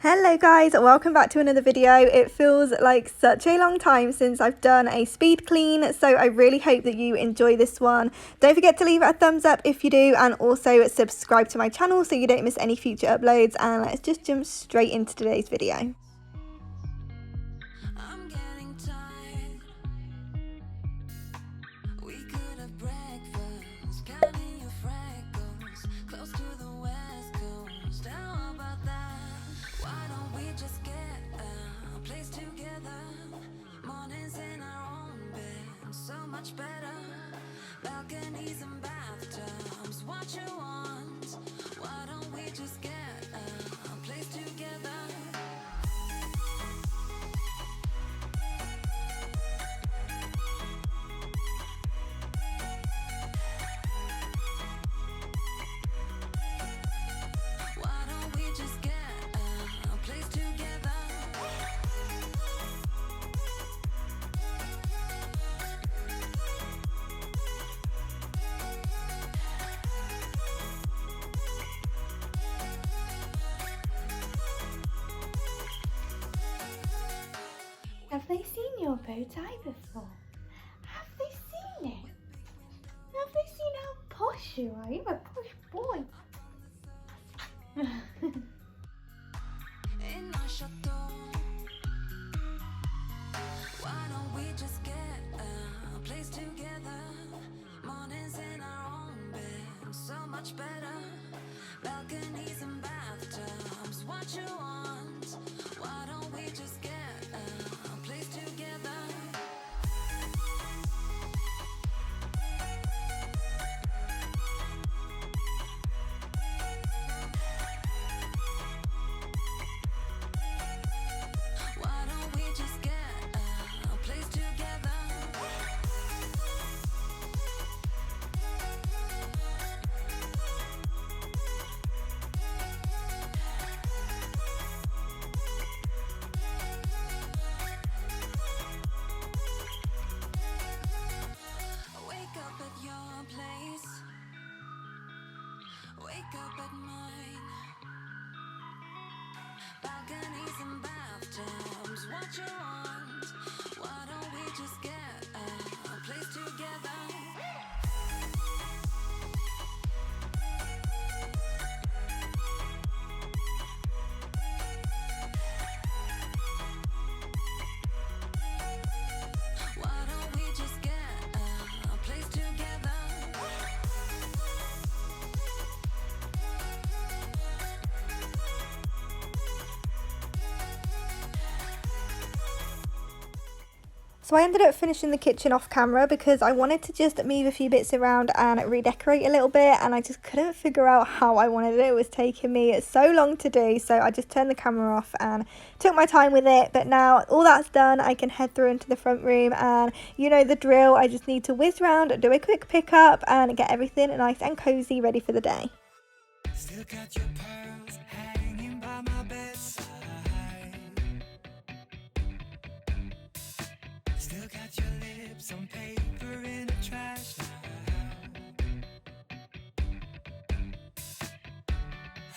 Hello guys, welcome back to another video. It feels like such a long time since I've done a speed clean, so I really hope that you enjoy this one. Don't forget to leave it a thumbs up if you do, and also subscribe to my channel so you don't miss any future uploads. And let's just jump straight into today's video. Better balconies and bathtubs, what you want? Why don't we just get a place together? Why don't we just get a place together? Have they seen your bow tie before? Have they seen it? Have they seen how posh you are? You're a posh boy. In our chateau, why don't we just get a place together? Mornings in our own bed, so much better. Balconies and bathtubs, what you want? Why don't we just get a place together? Why don't we just get a place together? Wake up at your place, wake up at mine. Balconies and bathtubs, what you want? Why don't we just get a place together? Why don't we just get a place together? So I ended up finishing the kitchen off camera because I wanted to just move a few bits around and redecorate a little bit, and I just couldn't figure out how I wanted it. It was taking me so long to do, so I just turned the camera off and took my time with it. But now all that's done, I can head through into the front room, and you know the drill. I just need to whiz around, do a quick pickup and get everything nice and cozy ready for the day. Still got your pearls hanging by my bedside. Still got your lips on paper in a trash now.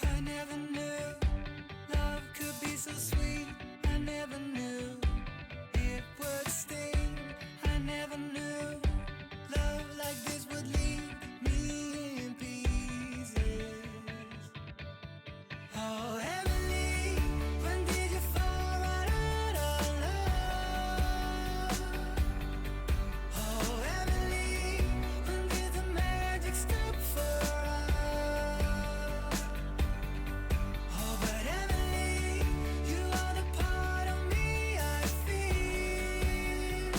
I never knew love could be so sweet. I never knew it would sting. I never knew love like this would leave me in pieces. Oh, Emily, when did you fall right out of love? Oh, Emily, when did the magic stop for us? Oh, but Emily, you are the part of me I feel.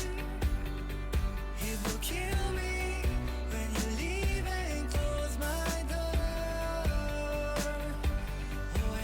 It will kill me when you leave and close my door. Oh,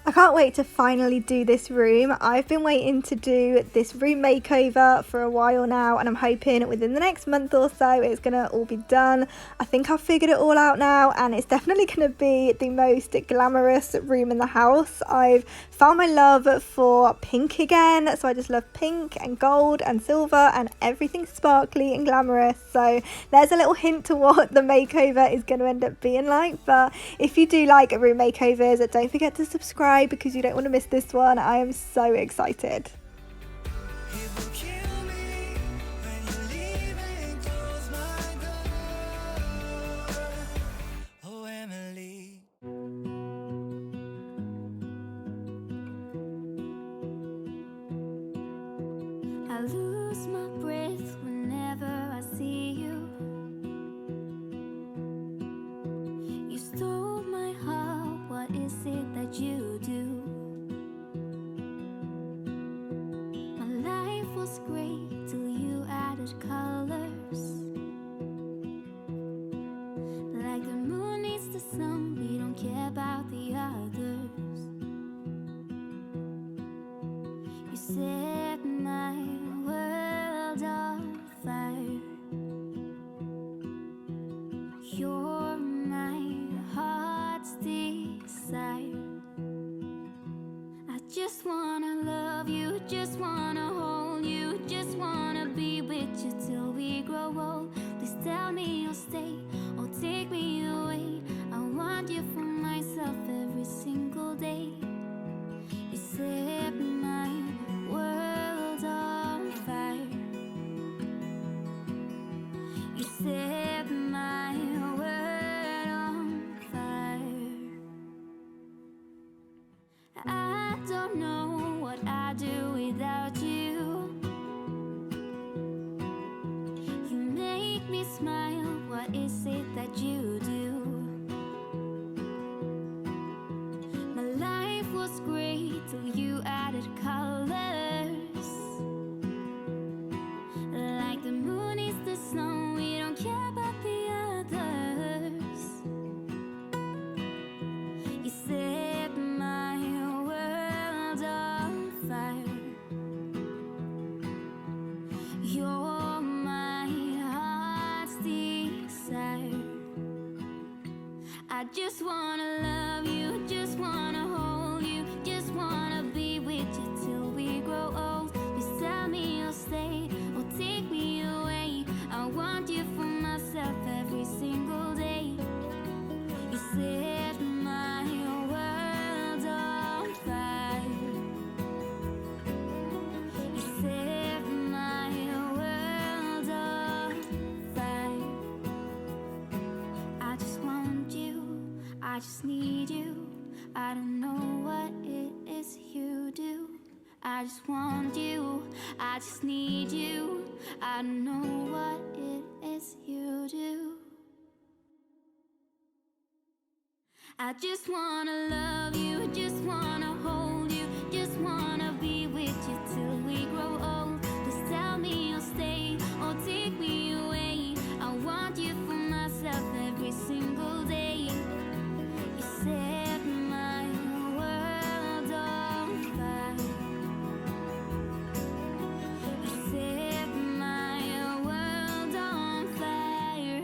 I can't wait to finally do this room. I've been waiting to do this room makeover for a while now, and I'm hoping within the next month or so it's gonna all be done. I think I've figured it all out now, and it's definitely gonna be the most glamorous room in the house. I've found my love for pink again, so I just love pink and gold and silver and everything sparkly and glamorous. So there's a little hint to what the makeover is going to end up being like. But if you do like room makeovers, don't forget to subscribe because you don't want to miss this one. I am so excited. It will kill me when you leave and close my door. Oh, Emily. I lose my breath whenever I see you. You stole my heart, what is it that you do? My life was great till you added colors. Like the moon needs the sun, we don't care about the others. You set my world on fire. You're my heart's desire. I just wanna love you, just wanna hold you, just wanna be with you till we grow old. Please tell me you'll stay or take me away. I want you for myself every single day. You set my world on fire. You set my world on fire. I don't know what I'd do without you. You make me smile, what is it that you do? My life was great till you added colors. Like the moon is the snow, we don't care about the others. You set my world on fire. You're my heart's desire. I just wanna love you, just wanna hold you, just wanna be with you till we grow old. Please tell me you'll stay or take me away. I want you for myself every single day. You set my world on fire. You set my world on fire. I just want you, I just need you. I don't know what it is you do. I just want you, I just need you. I don't know what it is you do. I just wanna love you, just wanna hold you, just wanna be with you till we grow old. Please tell me you'll stay or take me away. I want you for myself every single day. You set my world on fire. You set my world on fire.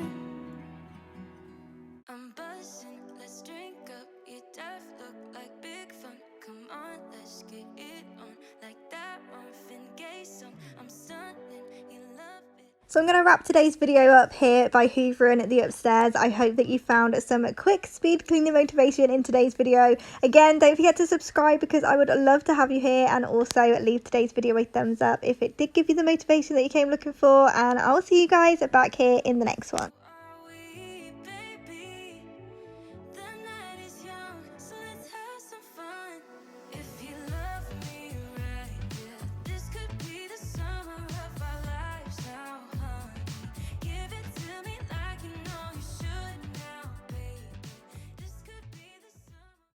I'm buzzing, let's drink up. Your death look like big fun. Come on, let's get it on. Like that Marvin Gaye song. I'm stunning, you love it. So I'm going to wrap today's video up here by hoovering the upstairs. I hope that you found some quick speed cleaning motivation in today's video. Again, don't forget to subscribe because I would love to have you here, and also leave today's video a thumbs up if it did give you the motivation that you came looking for, and I'll see you guys back here in the next one.